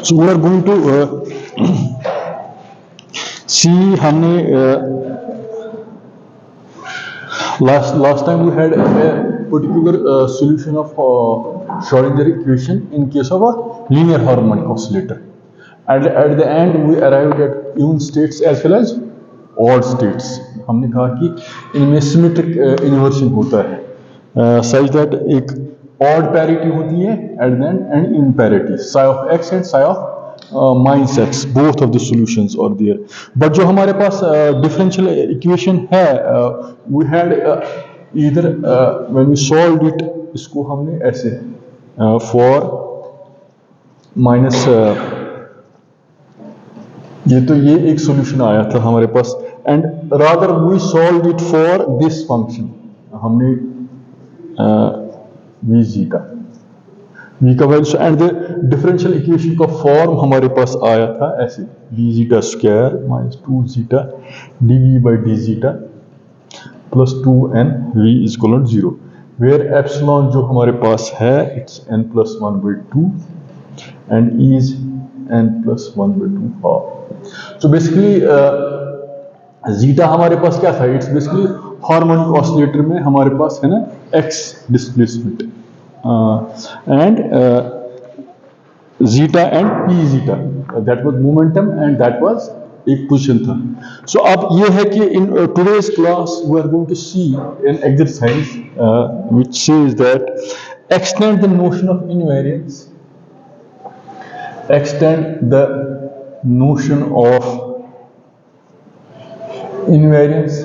So we are going to see हमने last time we had a particular solution of Schrodinger equation in case of a linear harmonic oscillator. At the end we arrived at even states as well as odd states. हमने कहा कि इनमें symmetric inversion होता है such that एक odd parity होती है at the end and in parity psi of x and psi of minus x, both of the solutions are there. But जो हमारे पास differential equation है we had either when we solved it इसको हमने ऐसे for minus ये एक solution आया था हमारे पास and rather we solved it for this function हमने v zeta v का value and the differential equation का फॉर्म हमारे पास आया था ऐसे d zeta square minus 2 zeta dv by d zeta plus 2n v is equal to 0 where epsilon जो हमारे पास है it's n plus 1 by 2 and e is n plus 1 by 2 half. So basically zeta हमारे पास क्या था, it's basically harmonic oscillator में हमारे पास है ना x displacement and zeta and p zeta that was momentum and that was एक position था. So अब ये है कि in today's class we are going to see an exercise which says that extend the notion of invariance, extend the notion of invariance.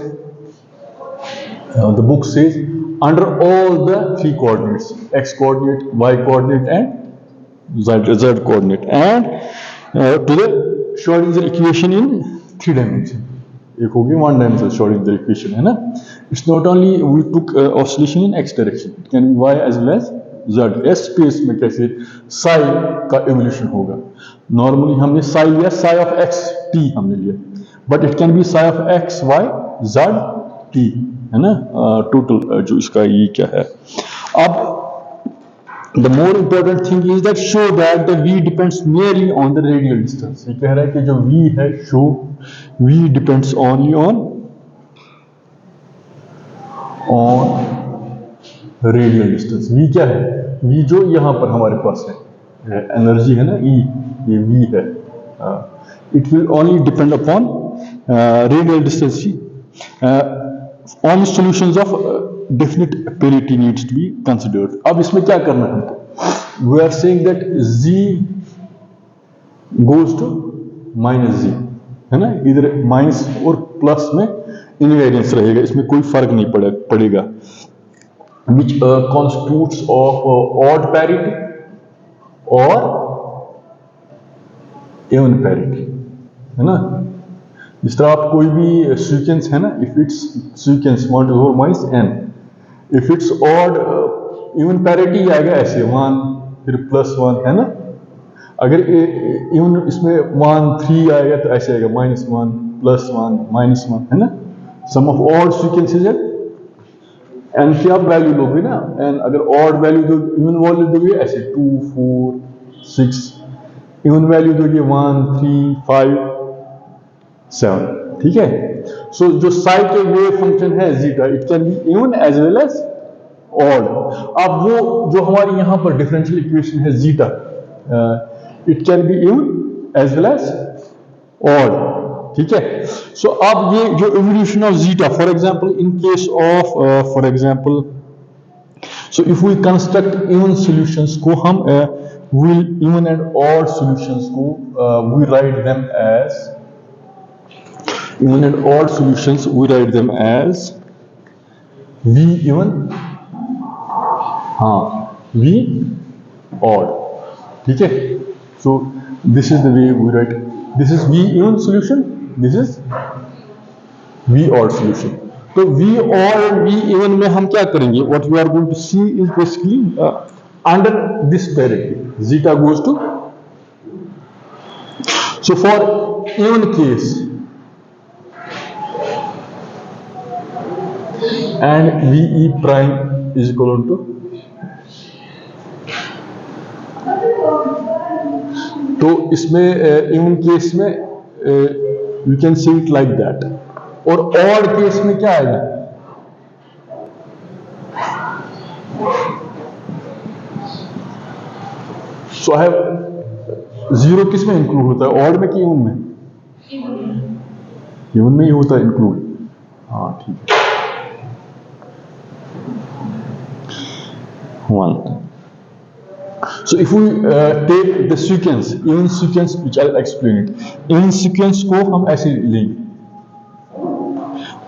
The book says under all the three coordinates, x coordinate, y coordinate and z coordinate, and to the Schrodinger equation in 3 dimension. एक होगी 1 dimensional Schrodinger equation है ना. It's not only we took oscillation in x direction, it can be y as well as z. s space में कैसे psi का evolution होगा. Normally हमने psi लिया, psi of x t हमने लिया, but it can be psi of x y z t है ना. टोटल जो इसका ये क्या है. अब the more important thing is that show that the v depends merely on the radial distance. ये कह रहा है कि जो v है show v depends only on radial distance. v क्या है, v जो यहाँ पर हमारे पास है एनर्जी है ना e, ये v है. It will only depend upon radial distance. Only solutions of definite parity needs to be considered. अब इसमें क्या करना है, we are saying that z goes to minus z है ना, इधर माइनस और प्लस में इनवेरियंस रहेगा, इसमें कोई फर्क नहीं पड़ेगा. which constitutes of odd parity or even parity है ना. जिस तरह आप कोई भी सीक्वेंस है ना, if it's sequence 1 to 4 minus n, if it's odd even parity आएगा ऐसे 1 फिर प्लस 1 है ना. अगर इवन इसमें 1 3 आएगा तो ऐसे आएगा -1 प्लस 1 -1 है ना. सम ऑफ ऑड सीक्वेंसेस है एन की आप वैल्यू लोगे ना, एंड अगर ऑड वैल्यू दो इवन वैल्यू दोगे ऐसे 2 4 6, इवन वैल्यू दोगे 1 3 5 7. ठीक है. सो जो साई के वेव फंक्शन है zeta, it can be even as well as odd. अब वो जो हमारी यहां पर डिफरेंशियल इक्वेशन है zeta, it can be even as well as odd. ठीक है. सो अब ये जो evolution of zeta, for example in case of for example, so if we construct even solutions को हम will even and odd solutions को we write them as even and odd solutions, we write them as v even v odd. ठीक है. so this is the way we write, this is v even solution, this is v odd solution. तो v odd and v even में हम क्या करेंगे, what we are going to see is basically under this parity zeta goes to, so for even case and VE prime is equal to तो इसमें even case में you can see it like that, और odd case में क्या आएगा? सो I have zero किस में include होता है, ऑड में कि इवन में? इवन में ही होता है इंक्लूड। हाँ ठीक है, 1. So if we take the sequence, even sequence, which I'll explain it. Even sequence को हम ऐसे लेंगे,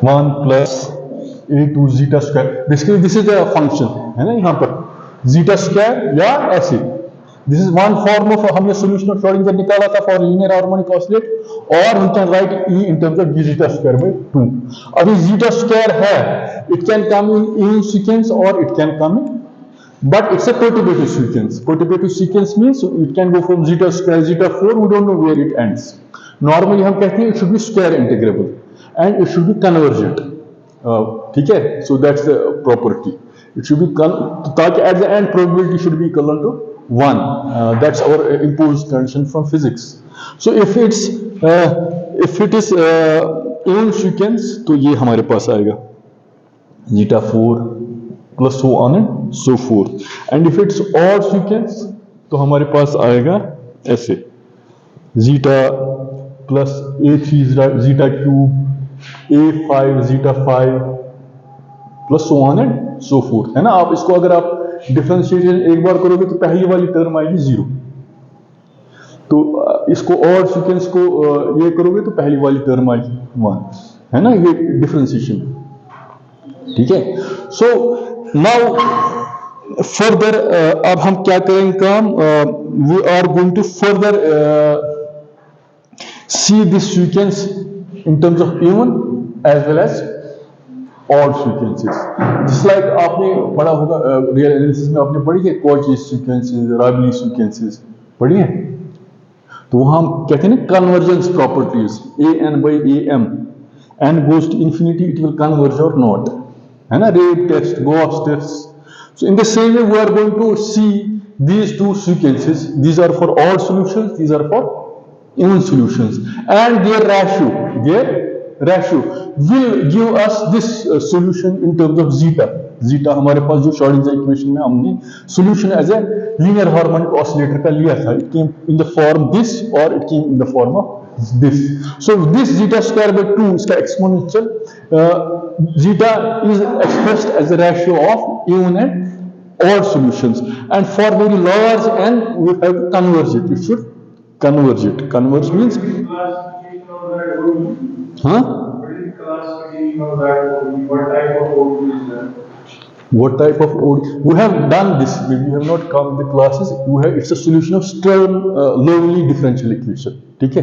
1 plus a to zeta square. Basically this is the function है ना यहाँ पर, zeta square या ऐसे. This is one form of, हमने solution of Schrodinger निकाला था for linear harmonic oscillate, और we can write E in terms of d zeta square by 2. अभी zeta square है, it can come in even sequence or it can come in, but it's a perturbative sequence. Perturbative sequence means it can go from zeta square, zeta 4, we don't know where it ends. Normally हम कहते हैं it should be square integrable and it should be convergent. ठीक है, so that's the property. It should be ताकि at the end probability should be equal to 1. That's our imposed condition from physics. So if it is even sequence, तो ये हमारे पास आएगा zeta 4 plus so on and so forth. And if it's odd sequence, तो हमारे पास आएगा ऐसे zeta plus a3 zeta cube, a5 zeta 5 plus so on and so forth, है ना? आप इसको अगर आप डिफरेंशिएशन एक बार करोगे तो पहली वाली टर्म आएगी 0, तो इसको ऑड सीक्वेंस को ये करोगे तो पहली वाली टर्म आएगी 1, है ना? ये डिफरेंशिएशन, ठीक है। सो नाउ फर्दर अब हम क्या करेंगे काम, we are going to further see this sequence in terms of even as well as odd sequences. जिस लाइक आपने पढ़ा होगा रियल एनालिसिस में, आपने पढ़ी है कॉची सीक्वेंसेस, राबी सीक्वेंसेस पढ़ी है, तो वहां हम कहते हैं ना convergence properties, A N by A M, N goes to infinity, it will converge और नॉट, है ना? Rate test, Gauss test. So in the same way we are going to see these two sequences. These are for odd solutions, these are for even solutions, and their ratio will give us this solution in terms of zeta. Zeta हमारे पास जो Schrodinger equation में हमने solution as a linear harmonic oscillator का लिया था, it came in the form this or it came in the form of this. So this zeta square by 2 इसका exponential, zeta is expressed as a ratio of even and odd solutions, and for very large n we have to converge it. It should converge it. Converge means, huh? What type of ODE? We have done this. We have not come the classes. It's a solution of Sturm-Liouville differential equation. ठीक है?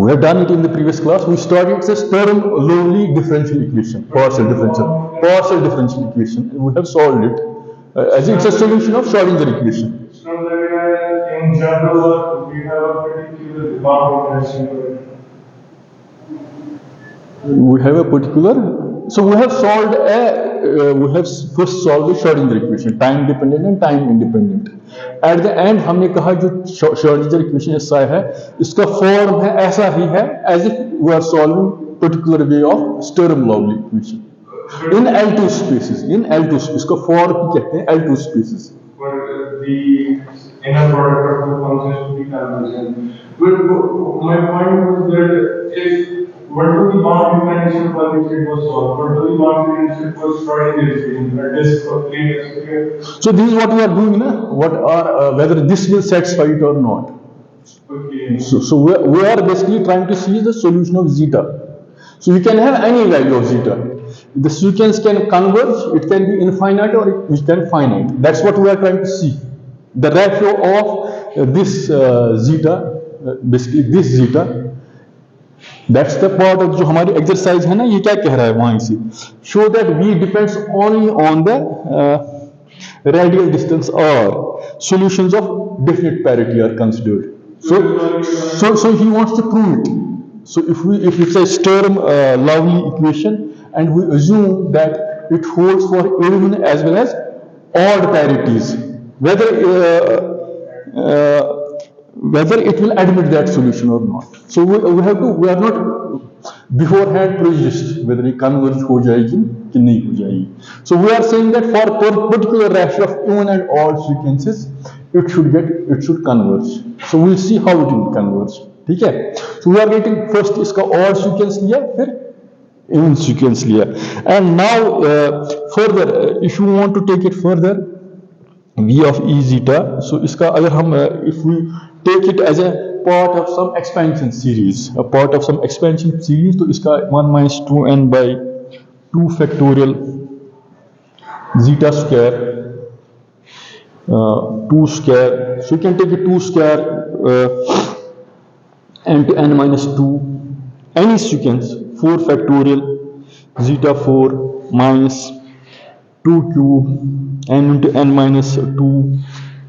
We have done it in the previous class. We studied the Sturm-Liouville differential equation, partial differential equation. And we have solved it as it's a solution of Schrodinger equation. So in general, we have a particular boundary. We have a particular. So we have solved we have first solved the Schrodinger equation, time dependent and time independent. At the end हमने कहा जो Schrodinger equation ऐसा है, इसका form है ऐसा ही है as if we are solving particular way of Sturm-Liouville equation in L2 spaces. In L2 spaces, इसका फॉर्म ही कहते हैं L2 spaces. For the inner product of two functions to be convergent. But my point was that if what do the boundary condition for which it was solved? What do the boundary condition for Schrodinger equation? A disk of 3 So this is what we are doing, na? What are whether this will satisfy it or not. Okay. So we are basically trying to see the solution of zeta. So you can have any value of zeta. The sequence can converge, it can be infinite or it can finite. That's what we are trying to see. The ratio of this zeta, basically this zeta, that's the part of जो हमारी exercise है ना, ये क्या कह रहा है वहाँ से? Show that V depends only on the radial distance or solutions of definite parity are considered. So he wants to prove it. So if it's a Sturm-Liouville equation and we assume that it holds for even as well as odd parities, whether whether it will admit that solution or not. So we are not beforehand prejudiced whether it converge हो जाएगी कि नहीं हो जाएगी. So we are saying that for particular ratio of even and odd sequences, it should converge. So we'll see how it will converge. ठीक है? So we are getting first इसका odd sequence लिया, फिर even sequence लिया. And now further, if you want to take it further, v of e zeta, so इसका अगर हम if we take it as a part of some expansion series, तो इसका 1 minus 2n by 2 factorial zeta square, 2 square, so you can take it 2 square n to n minus 2, any sequence, 4 factorial zeta 4 minus 2 cube n into n minus 2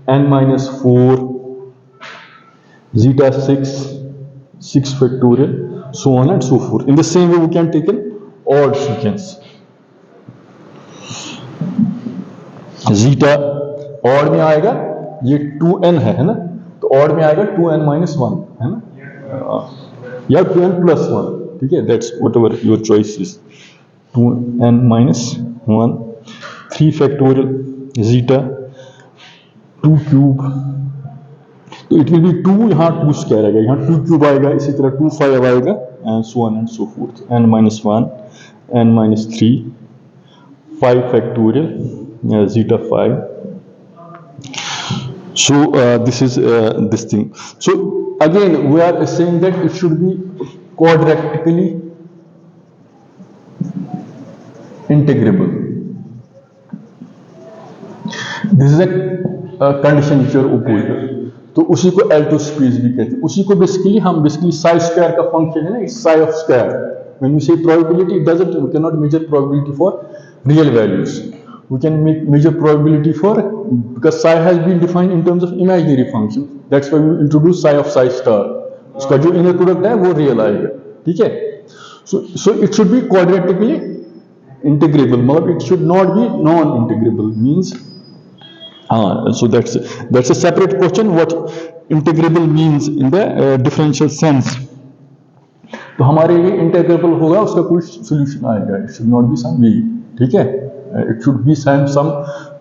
n minus 4 zeta 6 factorial, so on and so forth. In the same way we can take an odd sequence. zeta odd में आएगा ये 2n है ना, तो odd में आएगा 2n minus 1 है ना, या 2n plus 1, ठीक है, that's whatever your choice is. 2n minus 1, 3 factorial zeta 2 cube, तो इट विल बी 2, यहाँ 2 स्क्वायर आएगा, यहाँ 2 क्यूब आएगा, इसी तरह 2 5 आएगा, and so on and so fourth, n minus 1 n minus 3 5 factorial zeta 5. So this is this thing. So again we are saying that it should be quadratically integrable. This is a condition which you are opposed. तो उसी को L2 space भी कहते हैं. उसी को हम basically psi square का function है ना, it's psi of square. When we say probability, we cannot measure probability for real values. We can measure probability because psi has been defined in terms of imaginary function. That's why we introduce psi of psi star. उसका जो inner product है वो real आएगा, ठीक है? So it should be quadratically integrable. मतलब it should not be non-integrable. Means so that's a separate question. What integrable means in the differential sense. तो हमारे लिए integrable होगा, उसका कोई solution आएगा. It should not be some v, ठीक है? It should be some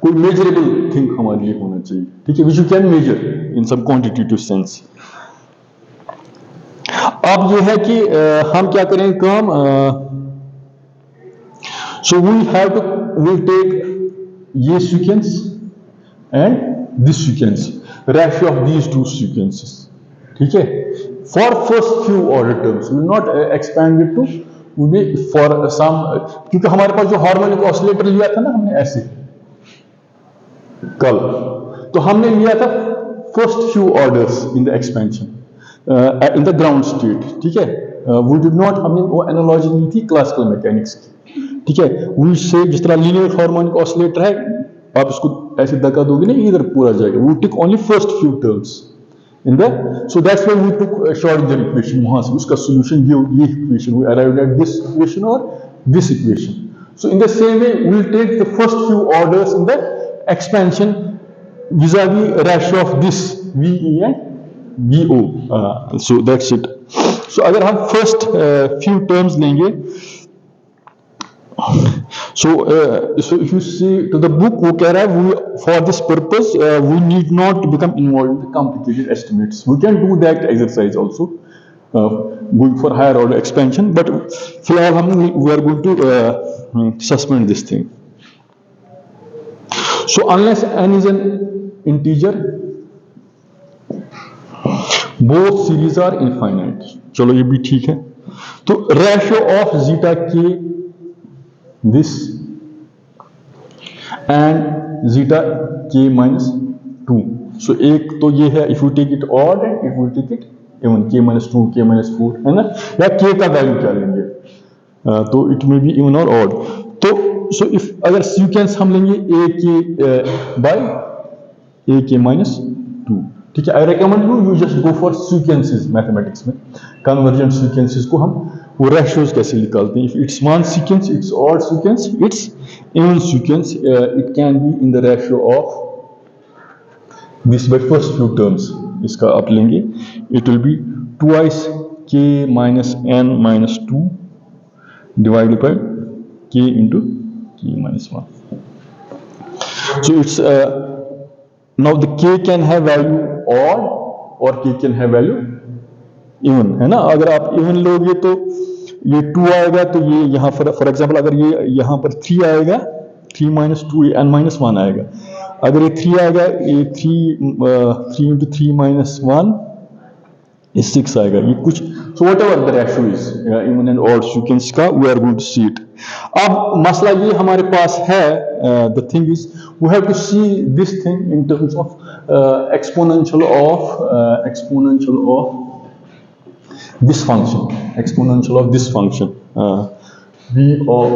कोई measurable thing हमारे लिए होना चाहिए, ठीक है? Which you can measure in some quantitative sense. अब ये है कि हम क्या करेंगे काम. So we'll take ये sequence and this sequence, ratio of these two sequences, ठीक है? For first few order terms, we will not expand it to for some, क्योंकि हमारे पास जो हार्मोनिक ऑसिलेटर लिया था ना हमने ऐसे कल, तो हमने लिया था first few orders in the expansion in the ground state, ठीक है? We did not, हमने वो एनालॉजी ली थी क्लासिकल मैकेनिक्स की, ठीक है? We say जिस तरह लीनियर हार्मोनिक ऑसिलेटर है, आप इसको ऐसे धक्का दोगे नहीं, इधर पूरा जाएगा. We took only first few terms in the, so that's why we took Schrödinger equation. वहाँ से उसका solution ये equation, we arrived at this equation or this equation. So in the same way we will take the first few orders in the expansion vis-a-vis ratio of this VE and VO. So that's it. So अगर हम first few terms लेंगे, so if you see to the book, वो कह रहा है for this purpose we need not become involved in the complicated estimates. We can do that exercise also going for higher order expansion, but फिलहाल we are going to suspend this thing. So unless n is an integer, both series are infinite. चलो ये भी ठीक है. तो ratio of zeta k this and zeta k minus 2. So एक तो ये है, if you take it odd and if you take it even, k minus 2, k minus 4, है ना? या k का वैल्यू क्या लेंगे, तो it may be even or odd. तो so if अगर sequence हम लेंगे a k by a k minus 2, ठीक है? I recommend you just go for sequences mathematics में, convergent sequences को हम वो ratios कैसे निकालते हैं. If it's one sequence, it's odd sequence, it's even sequence, it can be in the ratio of this by first few terms. इसका आप लेंगे, it will be twice k minus n minus 2 divided by k into k minus 1. So it's now the k can have value odd or k can have value even, है ना. अगर आप even लोगे तो ये 2 आएगा, तो ये यहाँ फॉर एग्जाम्पल अगर ये यहाँ पर 3 आएगा, 3 minus 2 n minus 1 आएगा. अगर ये 3 आएगा, ये 3 into 3 minus 1 ये 6 आएगा. ये कुछ, so whatever the ratio is, even and odd sequence का, we are going to see it. अब मसला ये हमारे पास है, the thing is we have to see this thing in terms of exponential of this function, exponential of this function, v of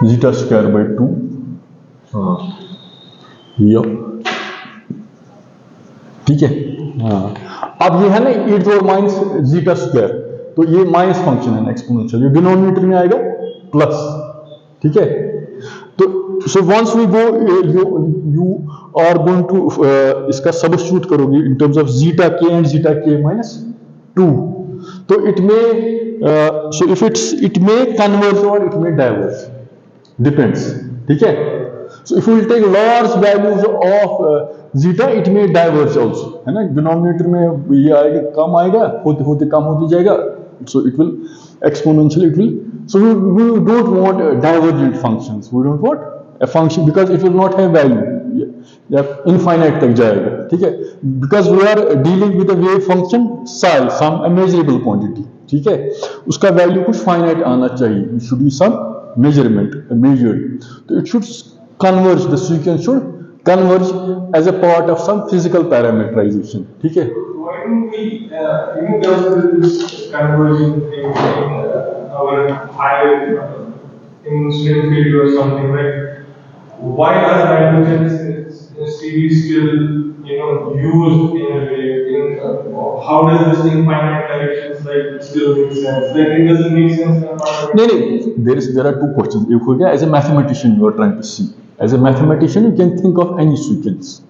zeta square by 2, v of, ठीक है. हाँ, अब ये है ना e to the minus zeta square, तो ये minus function है एक्सपोनेंशियल, ये डिनोमिनेटर में आएगा प्लस, ठीक है. तो so once we go, you are going to इसका सब्स्टिट्यूट करोगे इन टर्म्स ऑफ जीटा के एंड जीटा के माइनस 2, तो इट में सो इफ इट में कन्वर्ज और इट में डाइवर्ज, डिपेंड्स, ठीक है. So if we will take large values of zeta, it may diverge also, है ना. डिनोमिनेटर में ये आएगा, कम आएगा, होते होते कम होते जाएगा, so it will exponentially, it will, so we don't want divergent functions, we don't want a function because it will not have value, या infinite तक जाएगा, ठीक है. because we are dealing with a wave function psi, some measurable quantity, ठीक है. उसका value कुछ finite आना चाहिए, it should be some measurement measured, so it should converge, the sequence should converge as a part of some physical parameterization, ठीक है. Why don't we does this conversion thing in our higher in string theory or something, like why are divergences series still used in a way? How does this infinite directions like still make sense? Like it doesn't make sense in a part. No, there are two questions. If we as a mathematician you are trying to see, as a mathematician you can think of any sequence.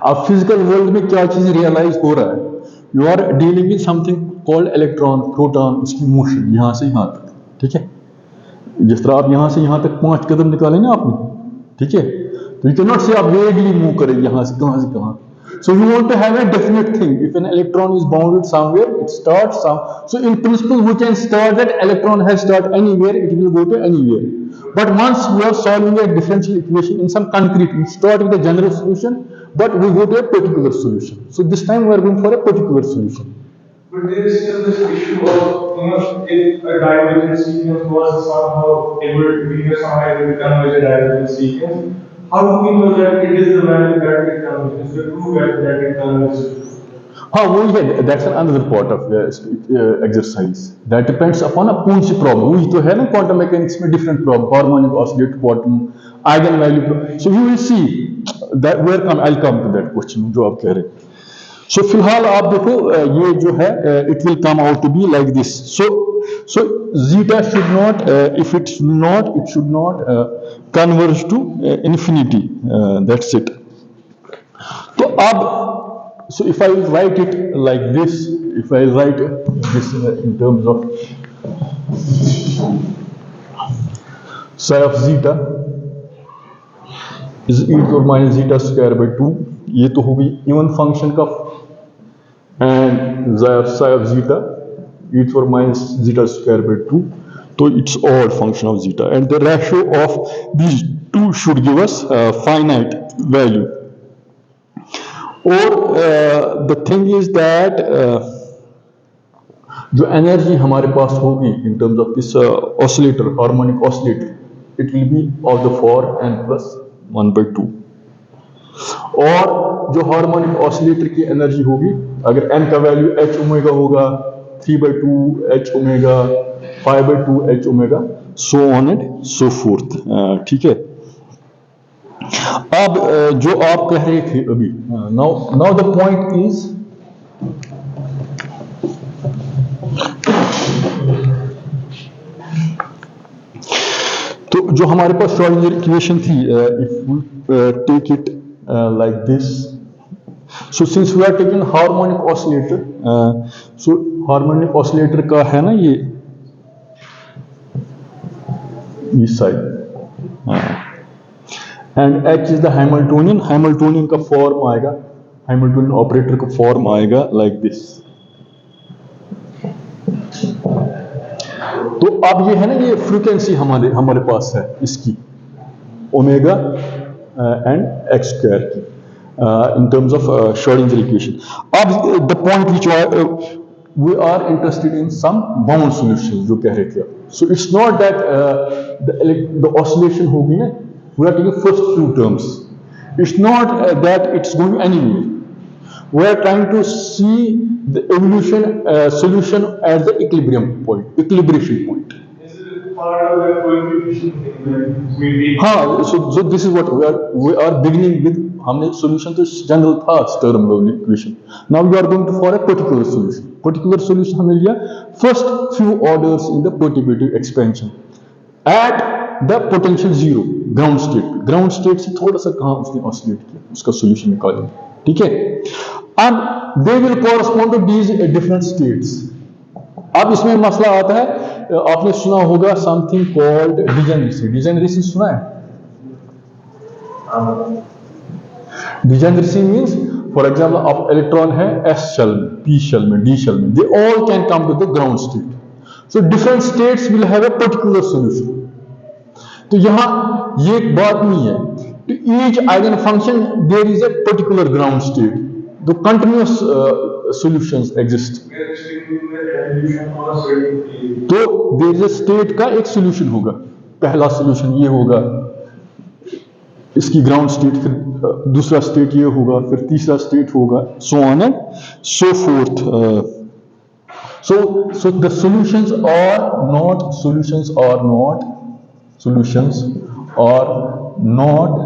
अब physical world में क्या चीज realise हो रहा है, you are dealing with something called electron, proton, उसकी motion यहाँ से यहाँ तक, ठीक है. जिस तरह आप यहाँ से यहाँ तक 5 कदम निकाले ना आपने, ठीक है, तो यू कैन नॉट से आप वेगली मूव करें यहाँ से कहाँ. So you want to have a definite thing. If an electron is bounded somewhere, it starts some. So in principle, we can start that electron has start anywhere, it will go to anywhere. But once we are solving a differential equation in some concrete, we start with a general solution, but we go to a particular solution. So this time we are going for a particular solution. But there is still this issue of, if a divergent sequence was somehow able to be converge a divergent sequence, how do we know that it is the value that it converges, the true value that it converges? That's another part of the exercise. That depends upon a Ponzi problem. वही तो है ना quantum mechanics में different problem, harmonic oscillator quantum, eigenvalue problem. So you will see that I'll come to that question जो आप कह रहे हैं. So फिलहाल आप देखो ये जो है it will come out to be like this. So zeta should not, if it should not converge to infinity. That's it. तो अब so if I write it like this, if I write this in terms of psi of zeta is e to the minus zeta square by 2, ये तो होगी even function का, and psi of zeta e to the minus zeta square by 2, so it's odd function of zeta, and the ratio of these two should give us a finite value. और the thing is that जो energy हमारे पास होगी इन terms of this oscillator, harmonic oscillator, it will be of the for n plus 1/2. और जो harmonic oscillator की energy होगी, अगर n का वैल्यू h ओमेगा होगा, 3/2 h omega, 5/2 h omega, so on and so fourth, ठीक है. अब जो आप कह रहे थे अभी, नाउ द पॉइंट इज, तो जो हमारे पास श्रोडिंगर इक्वेशन थी, if we take it like this, So since we are taking harmonic oscillator, so harmonic oscillator का है ना ये side, and H is the Hamiltonian, Hamiltonian का फॉर्म आएगा, हैमिल्टोनियन ऑपरेटर का फॉर्म आएगा लाइक दिस। तो अब ये है ना, ये फ्रीक्वेंसी हमारे पास है इसकी ओमेगा एंड एक्स स्क्वायर की in terms of Schrodinger equation. The point which we are interested in some bound solutions जो कह रहे थे। So it's not that the oscillation होगी ना, we are taking first few terms. It's not that it's going anywhere. We are trying to see the evolution solution at the equilibrium point, equilibration point. Part of the coefficient thing that we did. हाँ, so this is what we are beginning with. हमने solution तो general था Sturm Liouville equation. Now we are going to for a particular solution. Particular solution हमने लिया first few orders in the perturbative expansion at the potential zero ground state. Ground state से थोड़ा सा कहाँ उसने oscillate किया, उसका सॉल्यूशन निकालेंगे, ठीक है। अब they will correspond to these different states. अब इसमें मसला आता है, आपने सुना होगा समथिंग कॉल्ड डिजेनरेसी। डिजेनरेसी सुना है? डिजेनरेसी मींस फॉर एग्जांपल अब इलेक्ट्रॉन है एस शेल में, पी शेल में, डी शेल में, they all can come to the ground state. So different states will have a particular solution. तो यहां ये एक बात नहीं है, to each eigenfunction there is a particular ground state. The continuous solutions exist. तो there is a state का एक solution होगा। पहला solution ये होगा, इसकी ground state, फिर दूसरा state ये होगा, फिर तीसरा state होगा, so on and so forth. So the solutions are not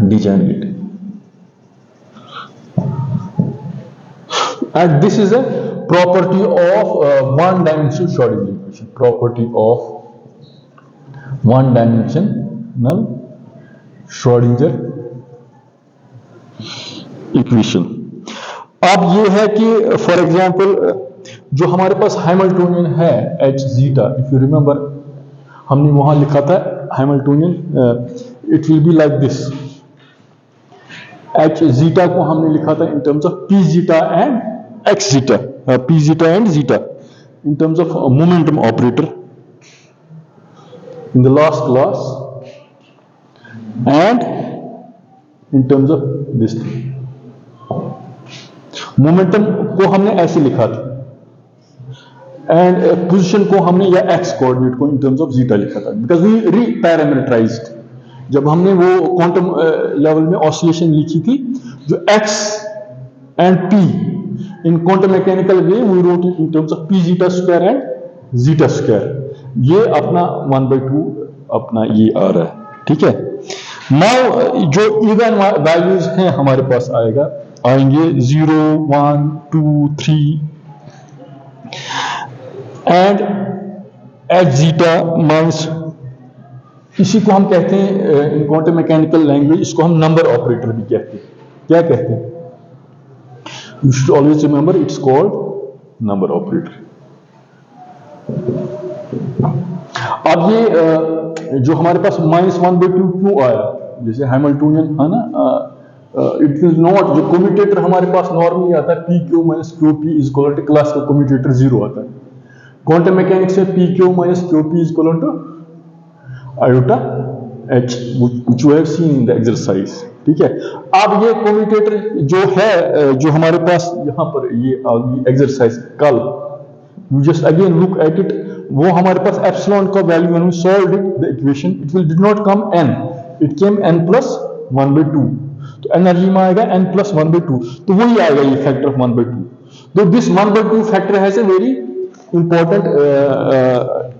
degenerate. And this is a property of one-dimensional Schrodinger equation. Property of one-dimensional Schrodinger equation. अब ये है कि फॉर एग्जाम्पल जो हमारे पास हैमिल्टोनियन है H zeta, if you remember हमने वहां लिखा था Hamiltonian, it will be like this. H zeta को हमने लिखा था इन terms of p zeta and x zeta, P zeta and zeta in terms of momentum operator in the last class and in terms of this thing. Momentum को हमने ऐसे लिखा था and position को हमने या एक्स कोऑर्डिनेट को इन terms of zeta लिखा था, बिकॉज वी रीपैरामीटराइज्ड। जब हमने वो क्वांटम लेवल में ऑसिलेशन लिखी थी, जो x and p in quantum mechanical way we wrote it in terms of p zeta square and zeta square. ये अपना 1/2 अपना ये आ रहा है, ठीक है। नाउ जो इवन वैल्यूज हैं हमारे पास आएंगे 0, 1, 2, 3 एंड एच जीटा माइनस, इसी को हम कहते हैं इन क्वांटम मैकेनिकल लैंग्वेज, इसको हम नंबर ऑपरेटर भी कहते हैं। क्या कहते हैं? You should always remember it's called number operator. अब ये जो हमारे पास -1/2 क्यों आया, जैसे हैमिल्टोनियन है ना, इट विल नॉट, जो कम्यूटेटर हमारे पास नॉर्मली आता है p q minus q p is equal to, classical commutator 0 आता है। क्वांटम मैकेनिक्स में p q minus q p is equal to iota h, which we have seen in the exercise, ठीक है। अब ये कम्यूटेटर जो है, जो हमारे पास यहाँ पर ये एक्सरसाइज कल, you just again look at it, वो हमारे पास एप्सिलॉन का value when we solved it the equation, it will did not come n, it came n plus 1/2। तो एनर्जी में आएगा n प्लस 1/2, तो वही आएगा ये फैक्टर ऑफ 1/2। तो this 1/2 factor has a very important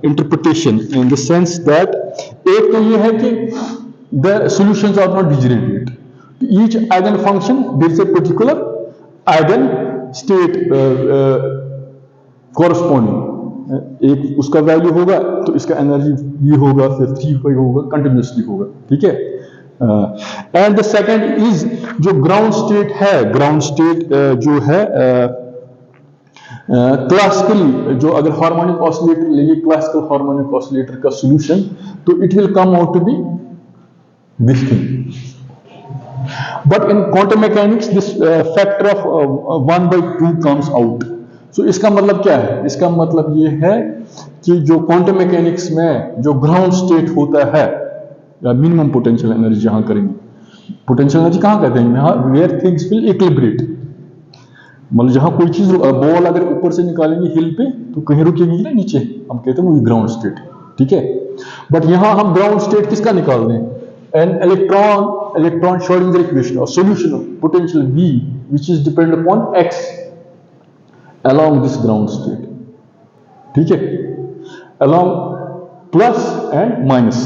interpretation in the sense that एक तो ये है कि the solutions are not degenerate. Each eigen function there is a particular eigen state corresponding, एक उसका वैल्यू होगा तो इसका एनर्जी ये होगा, फिर 3 होगा, कंटिन्यूसली होगा, ठीक है। एंड द सेकंड इज जो ग्राउंड स्टेट है, ग्राउंड स्टेट जो है क्लासिकली, जो अगर हार्मोनिक ऑसिलेटर लेंगे, क्लासिकल हार्मोनिक ऑसिलेटर का सॉल्यूशन, तो it will come out to be this thing. But in quantum mechanics this factor of 1/2 comes out. So इसका मतलब क्या है? इसका मतलब ये है कि जो क्वांटम मैकेनिक्स में जो ग्राउंड स्टेट होता है, या मिनिमम पोटेंशियल एनर्जी जहां करेंगे, पोटेंशियल एनर्जी कहां कहते हैं? यहाँ वेयर थिंग्स विल इक्विलिब्रेट, मतलब जहां कोई चीज, बॉल अगर ऊपर से निकालेंगे हिल पे तो कहीं रुकेगी ना नीचे, हम कहते हैं वो ग्राउंड स्टेट, ठीक है. बट यहां हम ग्राउंड स्टेट किसका निकाल दें? एन इलेक्ट्रॉन श्रोडिंगर इक्वेशन और solution of potential V which is depend upon x along this ground state, ठीक है, along plus and minus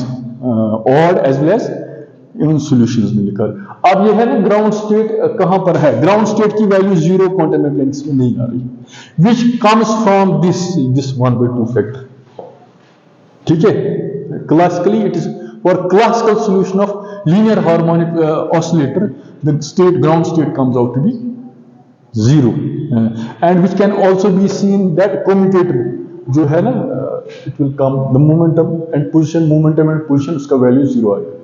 odd as well as in solutions में निकाल. अब ये है ना ग्राउंड स्टेट कहां पर है? ग्राउंड स्टेट की वैल्यू 0 क्वांटम मैकेनिक्स में नहीं आ रही, which comes from this 1/2 factor, ठीक है. Classically it is for classical solution of linear harmonic oscillator, the state ground state comes out to be 0, and which can also be seen that commutator जो है ना, it will come the momentum and position, उसका value 0 आएगा.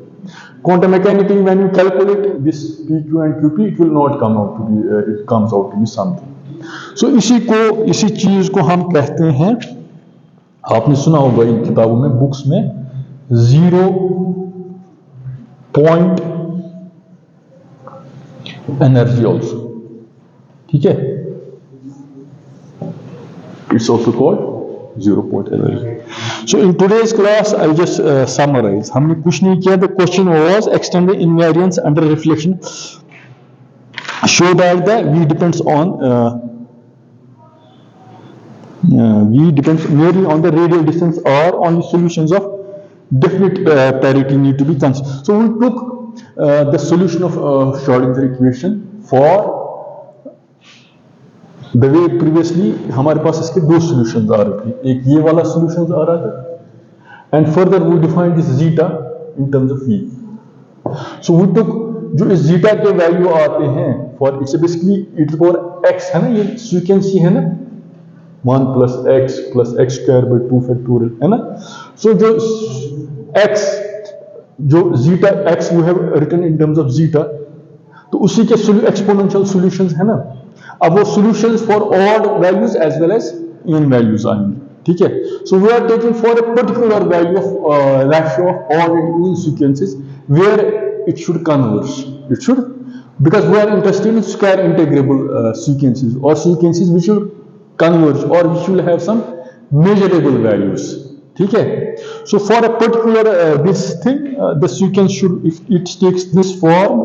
Quantum mechanically, when you calculate this PQ and QP, it will not come out to be, it comes out to be something. So इसी चीज को हम कहते हैं, आपने सुना होगा इन किताबों में, बुक्स में, 0 point energy also, ठीक है. It's also called 0 point energy. So in today's class, I just summarize. हमने कुछ नहीं किया. The question was extend the invariance under reflection. Show that the V depends merely on the radial distance or on the solutions of definite parity need to be considered. So we took the solution of Schrodinger equation for the way previously हमारे पास इसके दो solutions आ रहे थे, एक ये वाला solutions आ रहा था, and further we define this zeta in terms of v. So we took जो इस जीटा के वैल्यू आते हैं फॉर इट्स बेसिकली e⁻x है ना, ये फ्रीक्वेंसी है ना, 1 + x² 2 फैक्टोरियल है ना. सो जो x, जो zeta x we have written in terms of zeta, तो उसी के एक्सपोनेंशियल सॉल्यूशंस है ना. अब वो solutions for odd values as well as even values आएंगे, ठीक है. So we are taking for a particular value of ratio of odd and even sequences where it should converge, it should, because we are interested in square integrable sequences और sequences which should converge or which will have some measurable values, ठीक है. So for a particular this thing, the sequence should, if it takes this form,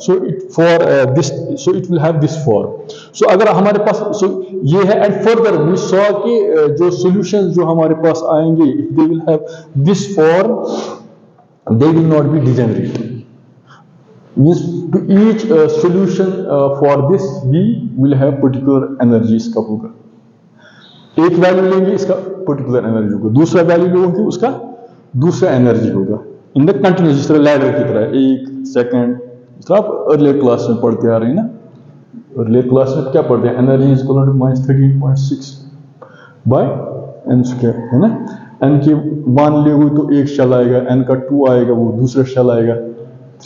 so it will have this form. So अगर हमारे पास so ये है, and further we saw कि जो solutions जो हमारे पास आएंगे, if they will have this form, they will not be degenerate. Means to each solution for this we will have particular energy इसका होगा. एक वैल्यू लेंगे इसका पर्टिकुलर एनर्जी होगा, दूसरा वैल्यू लेंगे उसका दूसरा एनर्जी होगा, इन द कंटिन्यूस, जिस तरह लैडर की तरह, 1 सेकंड, जिस तरह आप अर्लियर क्लास में पढ़ते आ रहे हैं ना. अर्लियर क्लास में क्या पढ़ते हैं? Energy is equal to -13.6 by n² है ना. n के 1 ले हुए तो 1 शेल आएगा, n का 2 आएगा, वो दूसरा शेल आएगा,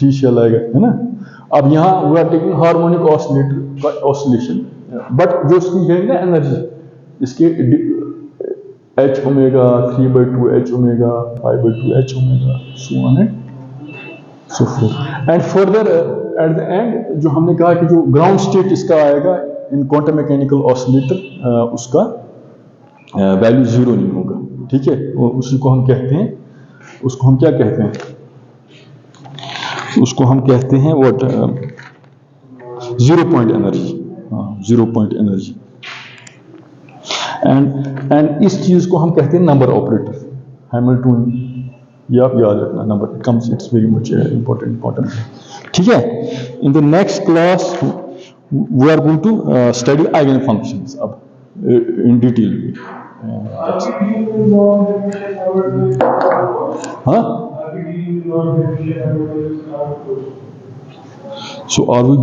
3 शेल आएगा, है ना. अब यहाँ we are taking harmonic oscillator का ऑसिलेशन, बट जो उसकी है ना एनर्जी, इसके h omega 3/2 h omega 5/2 h omega so on and so forth. And further at the end जो हमने कहा कि जो ग्राउंड स्टेट इसका आएगा इन क्वांटम मैकेनिकल ऑसिलेटर, उसका वैल्यू 0 नहीं होगा, ठीक है. उसी को हम कहते हैं, उसको हम क्या कहते हैं? उसको हम कहते हैं what, 0 point energy. 0 point energy. And इस चीज को हम कहते हैं नंबर ऑपरेटर, हैमिल्टन, ये आप याद रखना, number comes, it's very much important, ठीक है. In the next class we are going to study eigen functions अब इन डिटेल. हाँ, are we dealing with non-beneficial hypothesis in our approach? So are we